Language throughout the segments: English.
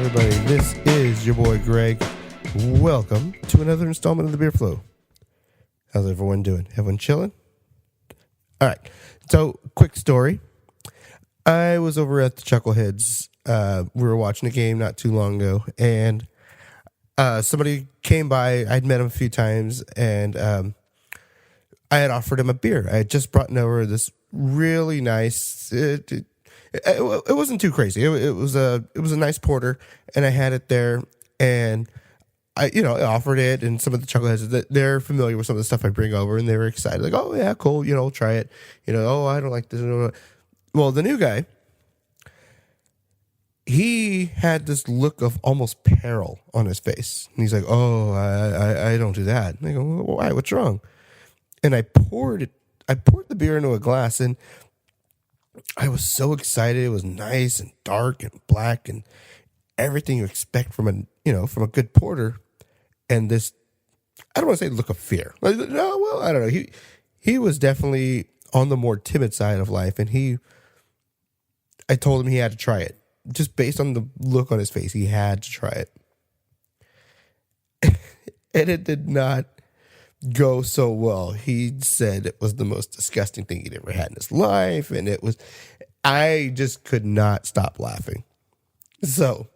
everybody. This is your boy Greg. Welcome to another installment of the Beer Flow. How's everyone doing? Everyone chilling? All right. So, quick story. I was over at the Chuckleheads. We were watching a game not too long ago, and somebody came by. I'd met him a few times, and I had offered him a beer. I had just brought over this really nice. It wasn't too crazy. It was a nice porter, and I had it there, and I offered it, and some of the Chuckleheads, they're familiar with some of the stuff I bring over, and they were excited, like, oh yeah, cool, try it. Oh, I don't like this. Well, the new guy, he had this look of almost peril on his face, and he's like, oh, I don't do that. And I go, well, why? What's wrong? And I poured the beer into a glass, and I was so excited. It was nice and dark and black and everything you expect from a good porter. And this, I don't want to say look of fear. Like, no, well, I don't know. He was definitely on the more timid side of life, and I told him he had to try it. Just based on the look on his face, he had to try it. And it did not go so well. He said it was the most disgusting thing he'd ever had in his life, and I just could not stop laughing. So,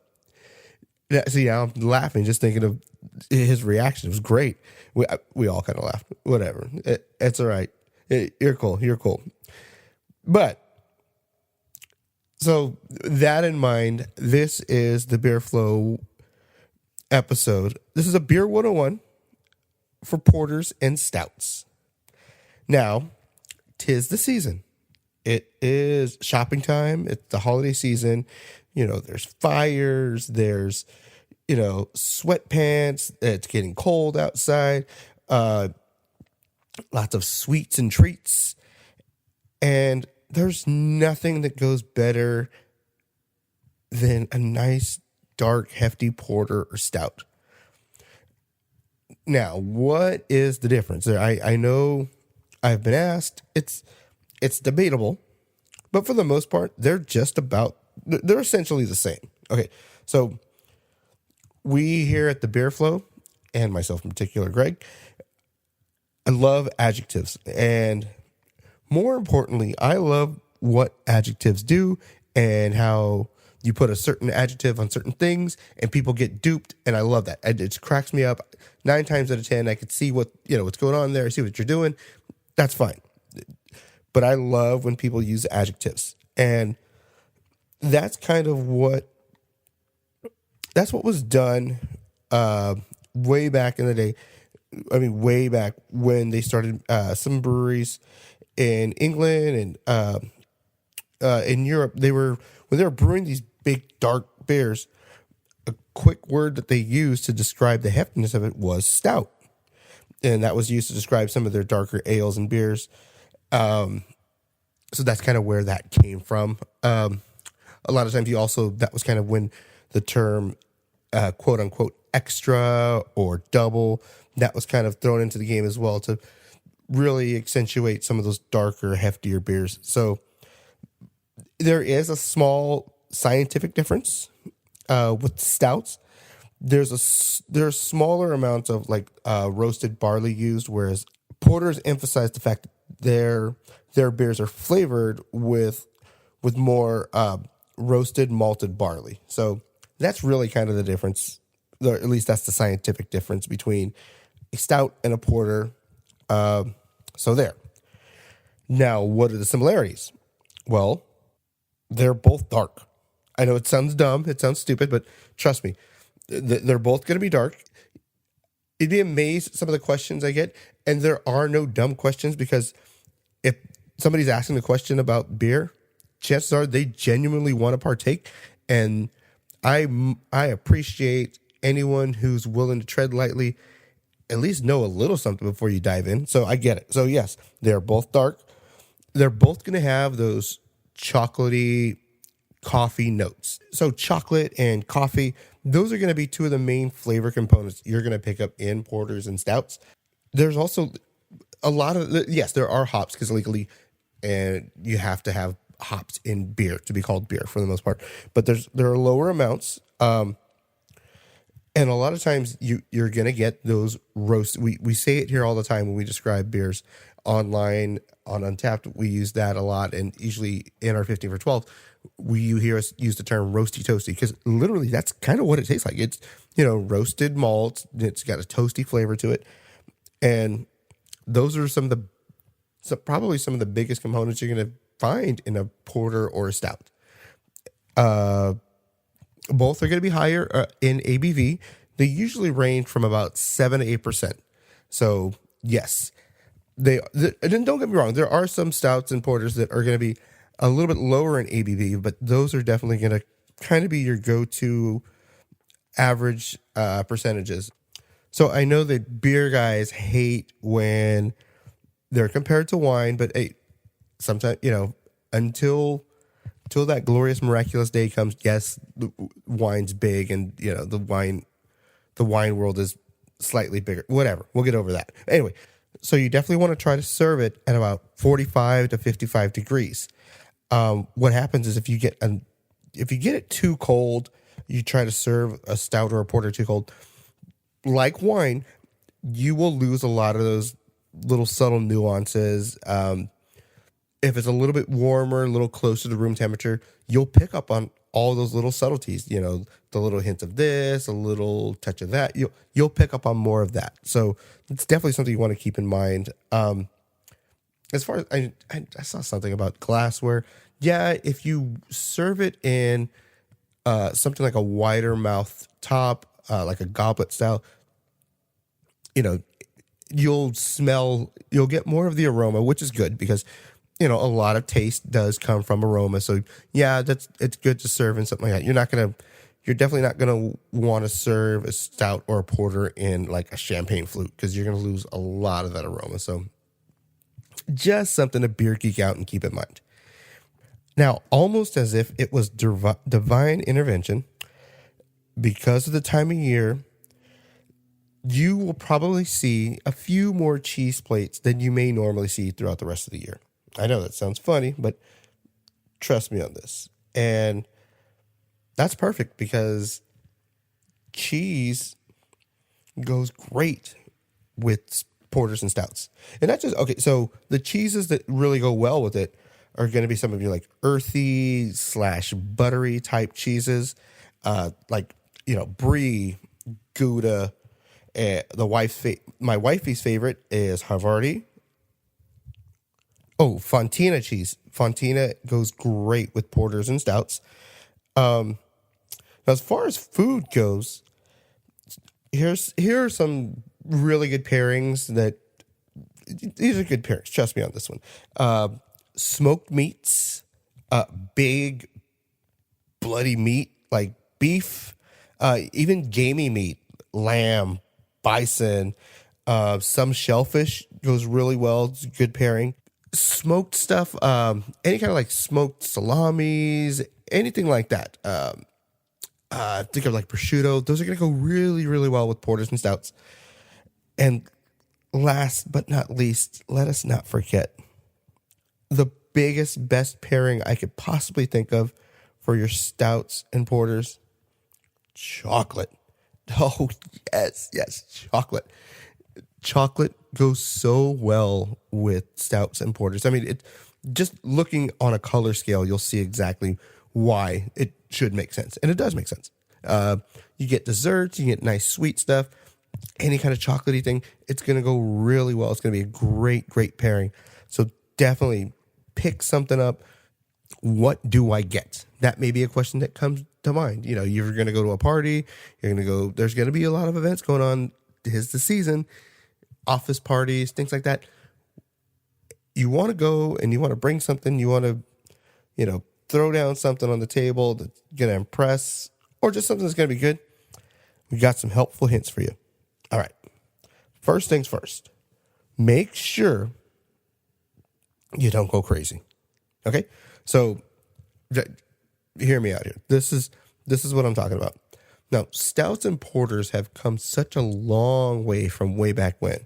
see, now I'm laughing just thinking of his reaction. It was great. We all kind of laughed. Whatever. It's all right. You're cool. You're cool. But, so that in mind, this is the Beer Flow episode. This is a Beer 101 for porters and stouts. Now, 'tis the season. It is shopping time. It's the holiday season. There's fires. There's, sweatpants. It's getting cold outside. Lots of sweets and treats. And there's nothing that goes better than a nice, dark, hefty porter or stout. Now, what is the difference? I know I've been asked. It's debatable, but for the most part, they're essentially the same. Okay, so we here at the Beer Flow, and myself in particular, Greg, I love adjectives. And more importantly, I love what adjectives do and how you put a certain adjective on certain things and people get duped, and I love that. It just cracks me up. 9 times out of 10, I could see what's going on there. I see what you're doing. That's fine. But I love when people use adjectives. And that's kind of what was done way back in the day. I mean, way back when they started some breweries in England and in Europe, when they were brewing these big dark beers, a quick word that they used to describe the heftiness of it was stout. And that was used to describe some of their darker ales and beers. So that's kind of where that came from. A lot of times that was kind of when the term quote unquote extra or double, that was kind of thrown into the game as well to really accentuate some of those darker, heftier beers. So there is a small scientific difference with stouts. There's smaller amounts of roasted barley used, whereas porters emphasize the fact that their beers are flavored with more roasted malted barley. So that's really kind of the difference. Or at least that's the scientific difference between a stout and a porter. So there. Now, what are the similarities? Well, they're both dark. I know it sounds dumb, it sounds stupid, but trust me, they're both going to be dark. You'd be amazed at some of the questions I get, and there are no dumb questions, because if somebody's asking a question about beer, chances are they genuinely want to partake, and I appreciate anyone who's willing to tread lightly, at least know a little something before you dive in. So I get it. So yes, they're both dark. They're both going to have those chocolatey coffee notes. So chocolate and coffee, those are going to be two of the main flavor components you're going to pick up in porters and stouts. There's also a lot of, yes, there are hops, because legally, and you have to have hops in beer to be called beer for the most part. But there are lower amounts And a lot of times you're going to get those roast. We say it here all the time when we describe beers online on Untapped. We use that a lot. And usually in our 15 for 12, you hear us use the term roasty toasty, because literally that's kind of what it tastes like. It's, roasted malt. It's got a toasty flavor to it. And those are probably some of the biggest components you're going to find in a porter or a stout. Both are going to be higher in ABV. They usually range from about 7 to 8%. So yes, and then don't get me wrong, there are some stouts and porters that are going to be a little bit lower in ABV, but those are definitely going to kind of be your go-to average percentages. So I know that beer guys hate when they're compared to wine, but hey, sometimes, until that glorious, miraculous day comes, yes, the wine's big, and the wine world is slightly bigger. Whatever, we'll get over that. Anyway, so you definitely want to try to serve it at about 45 to 55 degrees. What happens is if you get it too cold, you try to serve a stout or a porter too cold, like wine, you will lose a lot of those little subtle nuances. If it's a little bit warmer, a little closer to room temperature, you'll pick up on all those little subtleties, the little hint of this, a little touch of that. You'll pick up on more of that. So it's definitely something you want to keep in mind. As far as I saw something about glassware. Yeah, if you serve it in something like a wider mouth top, like a goblet style, you'll get more of the aroma, which is good because a lot of taste does come from aroma. So yeah, it's good to serve in something like that. You're definitely not gonna want to serve a stout or a porter in like a champagne flute, because you're gonna lose a lot of that aroma. So just something to beer geek out and keep in mind. Now, almost as if it was divine intervention, because of the time of year, you will probably see a few more cheese plates than you may normally see throughout the rest of the year. I know that sounds funny, but trust me on this. And that's perfect, because cheese goes great with porters and stouts. And that's just, okay, so the cheeses that really go well with it are going to be some of your like earthy / buttery type cheeses, like, Brie, Gouda. My wifey's favorite is Havarti. Oh, Fontina cheese. Fontina goes great with porters and stouts. Now, as far as food goes, here are some really good pairings these are good pairings. Trust me on this one. Smoked meats, big bloody meat like beef, even gamey meat, lamb, bison, some shellfish goes really well. It's a good pairing. Smoked stuff, any kind of like smoked salamis, anything like that. Think of like prosciutto. Those are going to go really, really well with porters and stouts. And last but not least, let us not forget the biggest, best pairing I could possibly think of for your stouts and porters: chocolate. Oh, yes, chocolate. Chocolate goes so well with stouts and porters. I mean, just looking on a color scale, you'll see exactly why it should make sense. And it does make sense. You get desserts, you get nice sweet stuff, any kind of chocolatey thing, it's going to go really well. It's going to be a great, great pairing. So definitely pick something up. What do I get? That may be a question that comes to mind. You're going to go to a party. There's going to be a lot of events going on. Tis the season. Office parties, things like that. You want to go and you want to bring something. You want to, throw down something on the table that's going to impress, or just something that's going to be good. We got some helpful hints for you. All right. First things first. Make sure you don't go crazy. Okay? So hear me out here. This is what I'm talking about. Now, stouts and porters have come such a long way from way back when.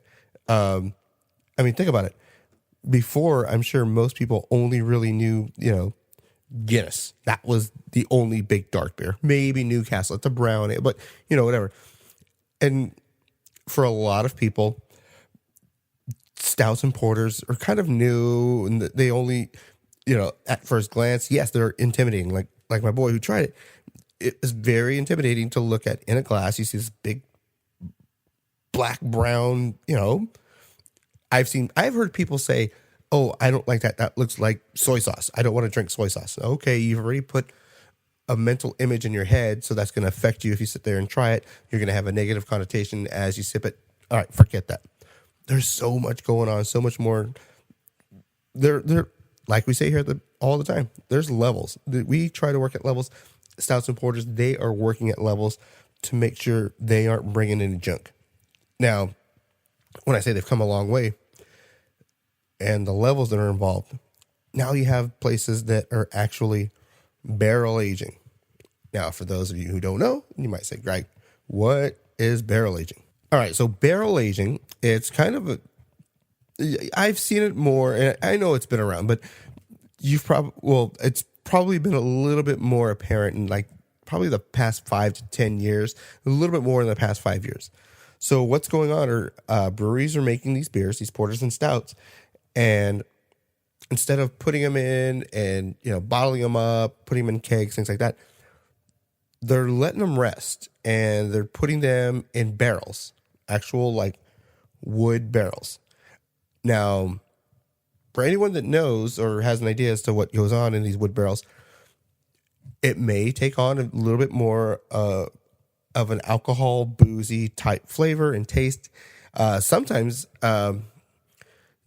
Think about it. Before, I'm sure most people only really knew, Guinness. That was the only big dark beer. Maybe Newcastle. It's a brown ale, but whatever. And for a lot of people, stouts and porters are kind of new, and they only, at first glance, yes, they're intimidating. Like my boy who tried it, it is very intimidating to look at in a glass. You see this big black brown, I've heard people say, "Oh, I don't like that. That looks like soy sauce. I don't want to drink soy sauce." Okay, you've already put a mental image in your head, so that's going to affect you if you sit there and try it. You're going to have a negative connotation as you sip it. All right, forget that. There's so much going on, so much more. There, like we say here all the time, there's levels. We try to work at levels. Stouts and porters, they are working at levels to make sure they aren't bringing any junk. Now, when I say they've come a long way, and the levels that are involved, now you have places that are actually barrel aging. Now, for those of you who don't know, you might say, Greg, what is barrel aging? All right, so barrel aging, it's kind of I've seen it more, and I know it's been around, but it's probably been a little bit more apparent in probably the past 5 to 10 years, a little bit more in the past 5 years. So what's going on are breweries are making these beers, these porters and stouts, and instead of putting them in and bottling them up, putting them in kegs, things like that, they're letting them rest and they're putting them in barrels, actual wood barrels. Now, for anyone that knows or has an idea as to what goes on in these wood barrels, it may take on a little bit more of an alcohol, boozy type flavor and taste. Sometimes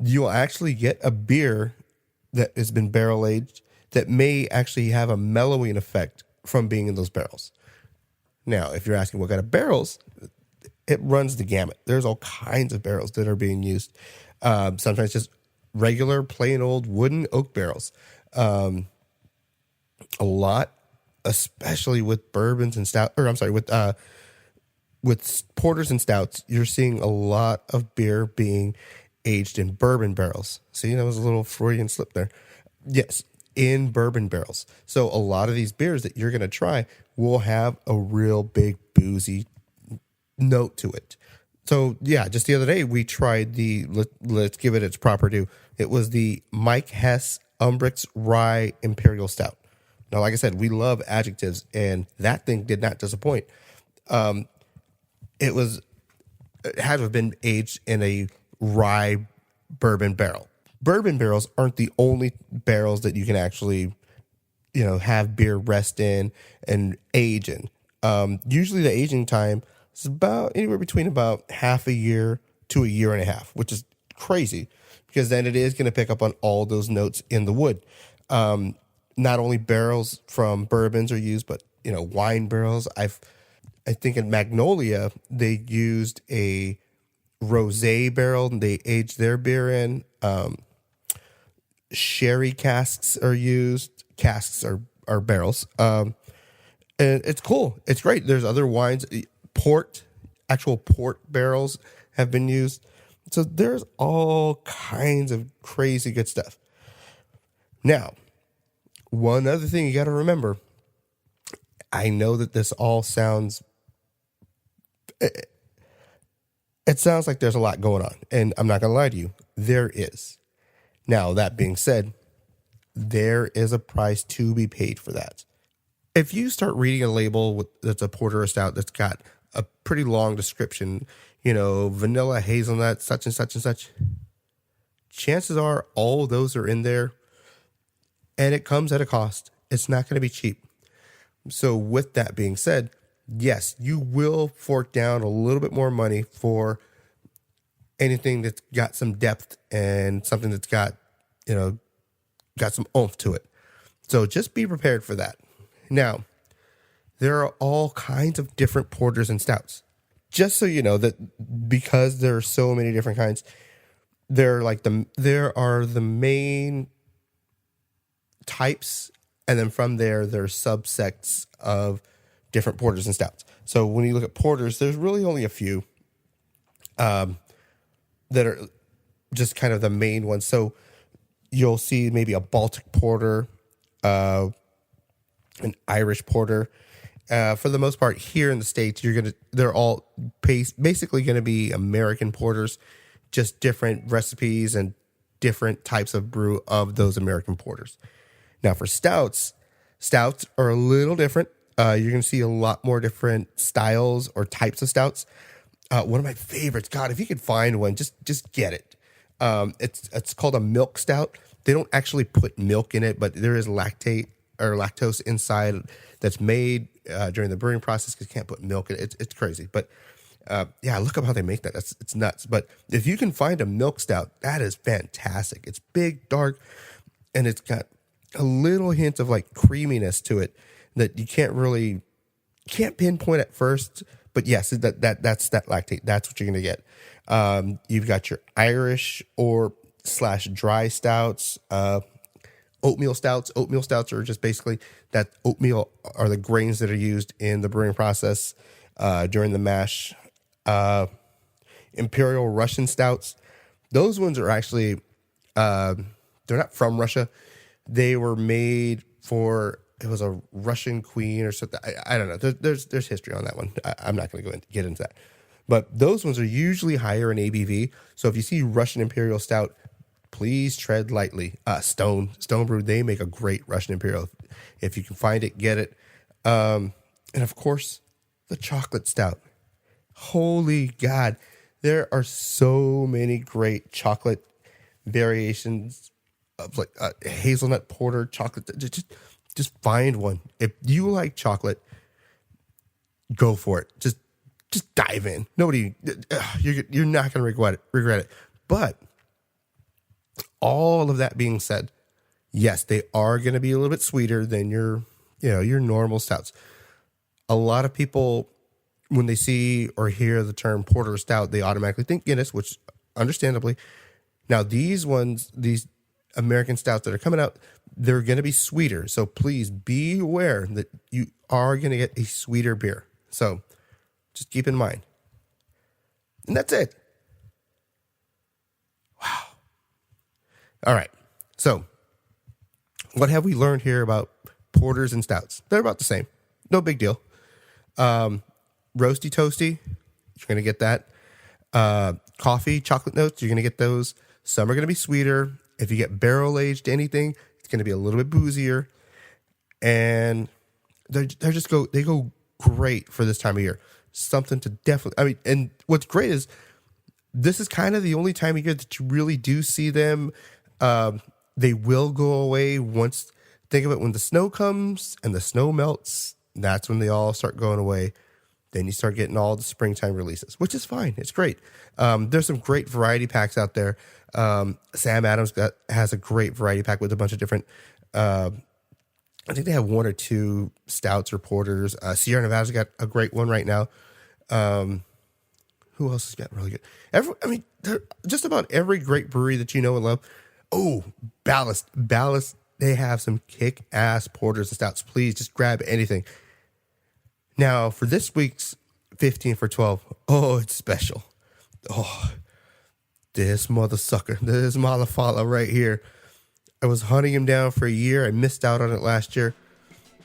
you'll actually get a beer that has been barrel aged that may actually have a mellowing effect from being in those barrels. Now, if you're asking what kind of barrels, it runs the gamut. There's all kinds of barrels that are being used. Sometimes just regular, plain old wooden oak barrels. A lot, especially with bourbons and with porters and stouts, you're seeing a lot of beer being aged in bourbon barrels. See, that was a little Freudian slip there. Yes, in bourbon barrels. So a lot of these beers that you're going to try will have a real big boozy note to it. So yeah, just the other day we tried let's give it its proper due. It was the Mike Hess Umbrix Rye Imperial Stout. Now, like I said, we love adjectives, and that thing did not disappoint. It had to have been aged in a rye bourbon barrel. Bourbon barrels aren't the only barrels that you can actually, have beer rest in and age in. Usually the aging time is about anywhere between about half a year to a year and a half, which is crazy because then it is going to pick up on all those notes in the wood. Not only barrels from bourbons are used, but, wine barrels. I think in Magnolia, they used a rosé barrel and they aged their beer in. Sherry casks are used. Casks are barrels. And it's cool. It's great. There's other wines. Actual port barrels have been used. So there's all kinds of crazy good stuff. Now, one other thing you got to remember, I know that this all sounds, it sounds like there's a lot going on, and I'm not going to lie to you. There is. Now, that being said, there is a price to be paid for that. If you start reading a label that's a porter or stout that's got a pretty long description, vanilla, hazelnut, such and such and such, chances are all those are in there, and it comes at a cost. It's not going to be cheap. So with that being said, yes, you will fork down a little bit more money for anything that's got some depth and something that's got, got some oomph to it. So just be prepared for that. Now, there are all kinds of different porters and stouts. Just so you know that because there are so many different kinds, there are the main types, and then from there's subsects of different porters and stouts. So when you look at porters, there's really only a few that are just kind of the main ones. So you'll see maybe a Baltic porter, an Irish porter. For the most part, here in the States, they're all basically going to be American porters, just different recipes and different types of brew of those American porters. Now for stouts are a little different. You're going to see a lot more different styles or types of stouts. One of my favorites, God, if you could find one, just get it. It's called a milk stout. They don't actually put milk in it, but there is lactose inside that's made during the brewing process because you can't put milk in it. It's crazy. But look up how they make that. It's nuts. But if you can find a milk stout, that is fantastic. It's big, dark, and it's got a little hint of like creaminess to it that you can't pinpoint at first. But yes, that's that lactate. That's what you're going to get. You've got your Irish or / dry stouts, oatmeal stouts. Oatmeal stouts are just basically that oatmeal are the grains that are used in the brewing process during the mash. Imperial Russian stouts. Those ones are actually, they're not from Russia. They were made for, it was a Russian queen or something. I don't know. There's history on that one. I'm not going to get into that. But those ones are usually higher in ABV. So if you see Russian Imperial Stout, please tread lightly. Stone Brew, they make a great Russian Imperial. If you can find it, get it. And of course, the chocolate stout. Holy God. There are so many great chocolate variations of like hazelnut porter, chocolate. Just find one. If you like chocolate, go for it. Just dive in. You're not going to regret it. But all of that being said, yes, they are going to be a little bit sweeter than your normal stouts. A lot of people, when they see or hear the term porter or stout, they automatically think Guinness, which understandably. Now these American stouts that are coming out, they're going to be sweeter. So please be aware that you are going to get a sweeter beer. So just keep in mind. And that's it. Wow. All right. So what have we learned here about porters and stouts? They're about the same. No big deal. Roasty toasty, you're going to get that. Coffee, chocolate notes, you're going to get those. Some are going to be sweeter. If you get barrel aged anything, it's going to be a little bit boozier. And they go great for this time of year. Something to definitely, and what's great is this is kind of the only time of year that you really do see them. They will go away once. Think of it when the snow comes and the snow melts. That's when they all start going away. Then you start getting all the springtime releases, which is fine. It's great. There's some great variety packs out there. Sam Adams has a great variety pack with a bunch of different. I think they have one or two stouts or porters. Sierra Nevada's got a great one right now. Who else has got really good? Just about every great brewery that you know and love. Oh, Ballast. They have some kick-ass porters and stouts. Please just grab anything. Now, for this week's 15 for 12, it's special. Oh, this motherfucker right here. I was hunting him down for a year. I missed out on it last year.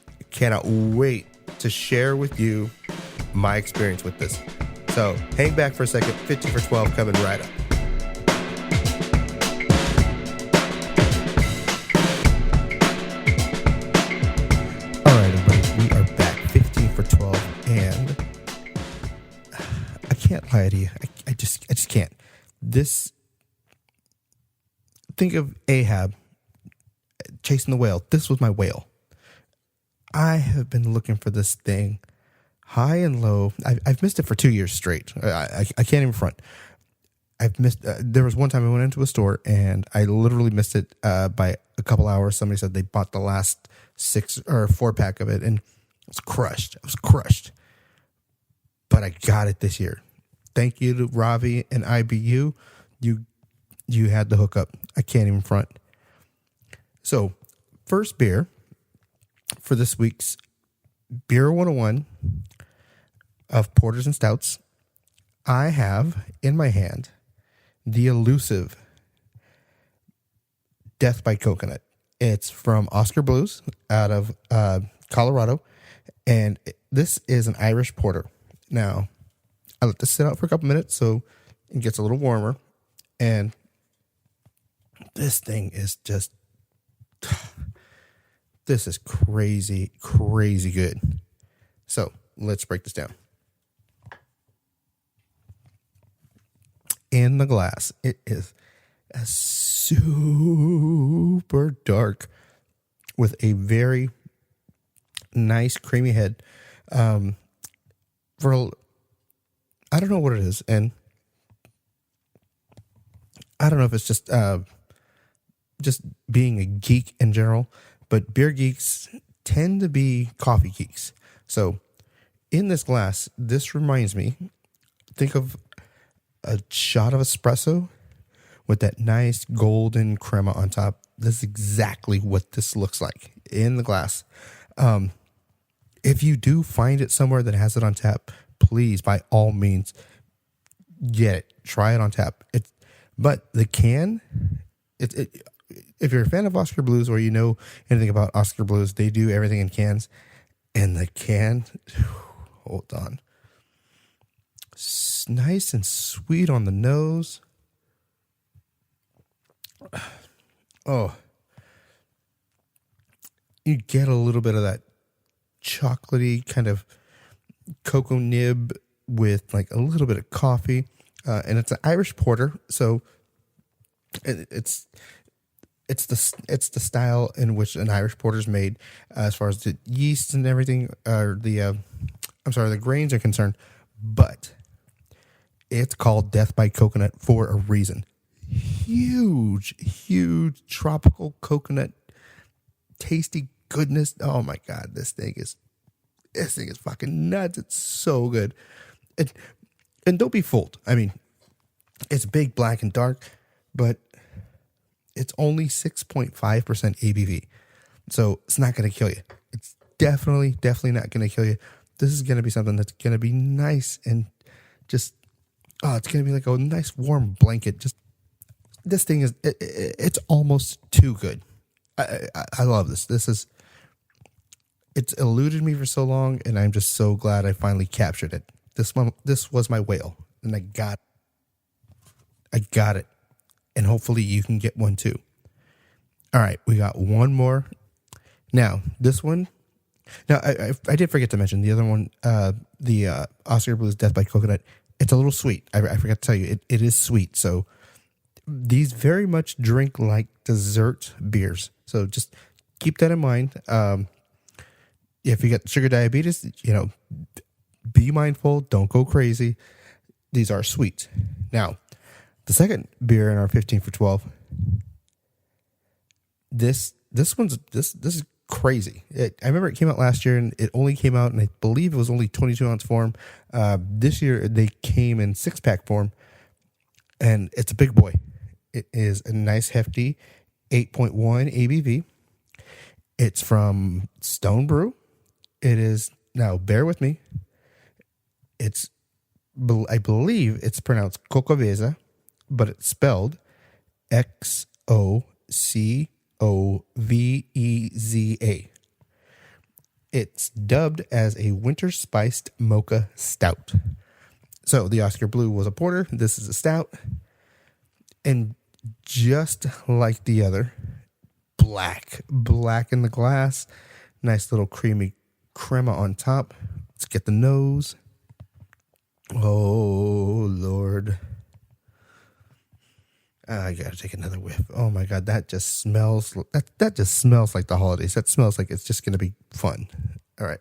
I cannot wait to share with you my experience with this. So hang back for a second. 15 for 12 coming right up. All right, everybody. We are back. 15 for 12. And I can't lie to you. I just can't. Think of Ahab chasing the whale. This was my whale. I have been looking for this thing high and low. I've missed it for 2 years straight. I can't even front. I've missed. There was one time I went into a store and I literally missed it by a couple hours. Somebody said they bought the last 6 or 4 pack of it and I was crushed. But I got it this year. Thank you to Ravi and IBU. You had the hookup. I can't even front. So, first beer for this week's Beer 101 of Porters and Stouts. I have in my hand the elusive Death by Coconut. It's from Oscar Blues out of Colorado, and this is an Irish porter. Now, I let this sit out for a couple minutes so it gets a little warmer, and this thing is just, this is crazy, crazy good. So let's break this down. In the glass, it is a super dark with a very nice creamy head. I don't know what it is, and I don't know if it's just being a geek in general, but beer geeks tend to be coffee geeks. So in this glass, this reminds me, think of a shot of espresso with that nice golden crema on top. This is exactly what this looks like in the glass. If you do find it somewhere that has it on tap, please, by all means, get it. Try it on tap. But the can, if you're a fan of Oscar Blues or you know anything about Oscar Blues, they do everything in cans. And the can, hold on. Nice and sweet on the nose. Oh, you get a little bit of that chocolatey kind of cocoa nib with like a little bit of coffee, and it's an Irish porter, so it's the style in which an Irish porter is made, as far as the yeast and everything, or the grains are concerned, but it's called Death by Coconut for a reason. Huge tropical coconut, tasty goodness. Oh my God, this thing is fucking nuts. It's so good. And don't be fooled. I mean, it's big, black, and dark, but it's only 6.5% ABV. So it's not going to kill you. It's definitely not going to kill you. This is going to be something that's going to be nice and just, it's going to be like a nice warm blanket. Just, this thing is, it's almost too good. I love this. It's eluded me for so long, and I'm just so glad I finally captured it. This was my whale, and I got it. And hopefully you can get one too. All right, we got one more. Now, this one. Now, I did forget to mention the other one, the Oscar Blues Death by Coconut. It's a little sweet. I forgot to tell you, it is sweet. So these very much drink like dessert beers. So just keep that in mind. If you get sugar diabetes, be mindful. Don't go crazy. These are sweet. Now, the second beer in our 15 for 12. This is crazy. I remember it came out last year, and it only came out, and I believe it was only 22-ounce form. This year they came in 6-pack form, and it's a big boy. It is a nice hefty 8.1 ABV. It's from Stone Brew. It is, now bear with me, I believe it's pronounced Cocoveza, but it's spelled Xocoveza. It's dubbed as a winter spiced mocha stout. So the Oscar Blue was a porter. This is a stout. And just like the other, black in the glass. Nice little creamy crema on top. Let's get the nose. Oh, Lord. I gotta take another whiff. Oh my God, that just smells like the holidays. That smells like it's just gonna be fun. All right.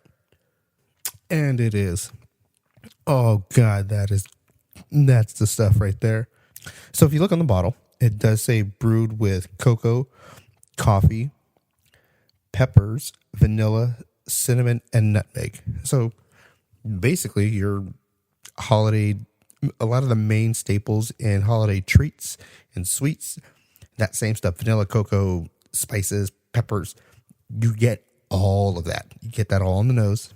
And it is. Oh God, that's the stuff right there. So if you look on the bottle, it does say brewed with cocoa, coffee, peppers, vanilla, cinnamon, and nutmeg. So basically your holiday, a lot of the main staples in holiday treats and sweets, that same stuff, vanilla, cocoa, spices, peppers, you get all of that. You get that all on the nose,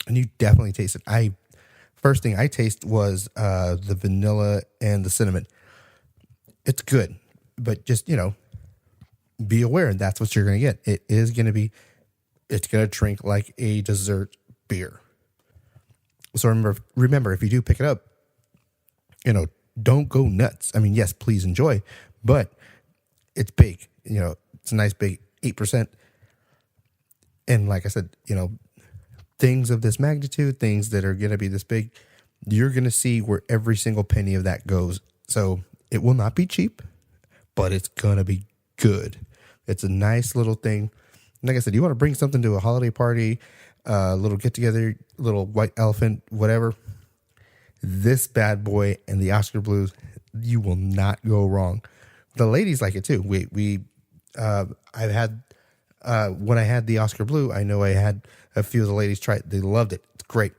and you definitely taste it. First thing I taste was the vanilla and the cinnamon. It's good, but just, be aware that's what you're going to get. It's going to drink like a dessert beer. So remember, if you do pick it up, don't go nuts. I mean, yes, please enjoy, but it's big. It's a nice big 8%. And like I said, things of this magnitude, things that are going to be this big, you're going to see where every single penny of that goes. So it will not be cheap, but it's going to be good. It's a nice little thing. Like I said, you want to bring something to a holiday party, a little get together, little white elephant, whatever. This bad boy and the Oscar Blues, you will not go wrong. The ladies like it too. I've had, when I had the Oscar Blue, I know I had a few of the ladies try it. They loved it. It's great.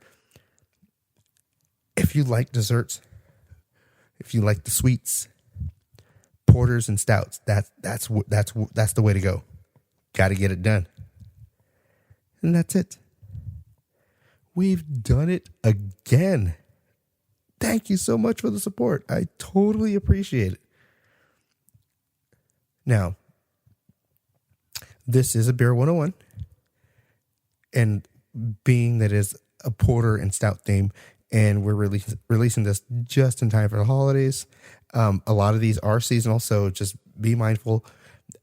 If you like desserts, if you like the sweets, porters and stouts, that's the way to go. Got to get it done. And that's it. We've done it again. Thank you so much for the support. I totally appreciate it. Now, this is a Beer 101. And being that it's a porter and stout theme, and we're releasing this just in time for the holidays, a lot of these are seasonal, so just be mindful.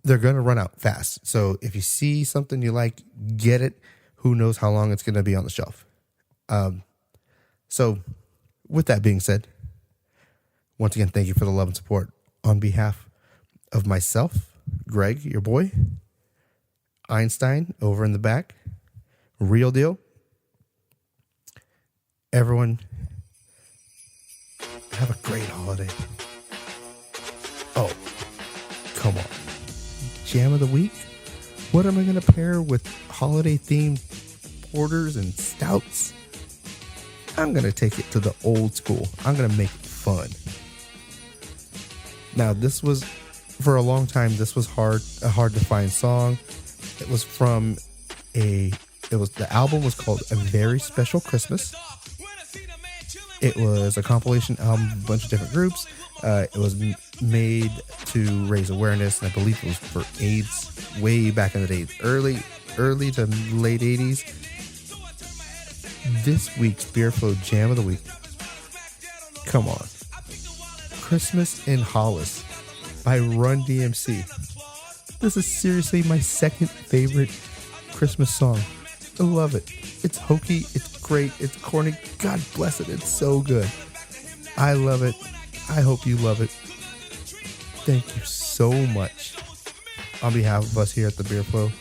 They're going to run out fast. So if you see something you like, get it. Who knows how long it's going to be on the shelf. So with that being said, once again, thank you for the love and support on behalf of myself, Greg, your boy, Einstein over in the back, Real Deal. Everyone, have a great holiday. Oh, come on. Jam of the week? What am I going to pair with holiday-themed porters and stouts? I'm going to take it to the old school. I'm going to make it fun. Now, this was, for a long time, this was a hard-to-find song. It was from the album was called A Very Special Christmas. It was a compilation album of a bunch of different groups. It was made to raise awareness, and I believe it was for AIDS way back in the day, early to late 80s. This week's Beer Flow Jam of the Week. Come on. Christmas in Hollis by Run DMC. This is seriously my second favorite Christmas song. I love it. It's hokey. It's great. It's corny. God bless it. It's so good. I love it. I hope you love it. Thank you so much on behalf of us here at the Beer Flow.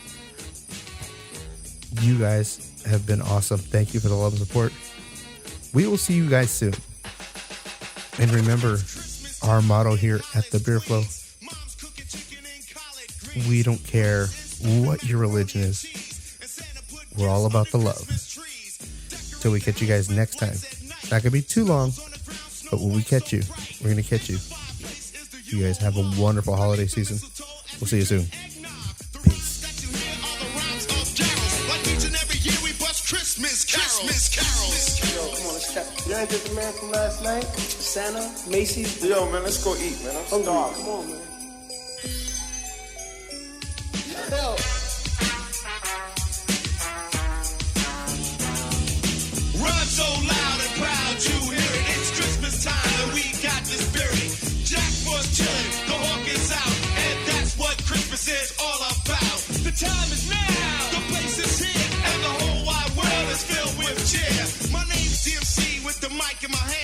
You guys have been awesome. Thank you for the love and support. We will see you guys soon. And remember our motto here at the Beer Flow. We don't care what your religion is. We're all about the love. Till we catch you guys next time. It's not going to be too long, but when we catch you, we're going to catch you. You guys have a wonderful holiday season. We'll see you soon. Peace. Yo, come on, let's check. You ain't just the man from last night? Santa, Macy's? Yo, man, let's go eat, man. I'm starving. Come on, man. Yo. Run so loud and proud, you hear it. It's Christmas time and we got the spirit. Jack was chilling, the hawk is out, and that's what Christmas is all about. The time is now, the place is here, and the whole wide world is filled with cheer. My name's DMC with the mic in my hand.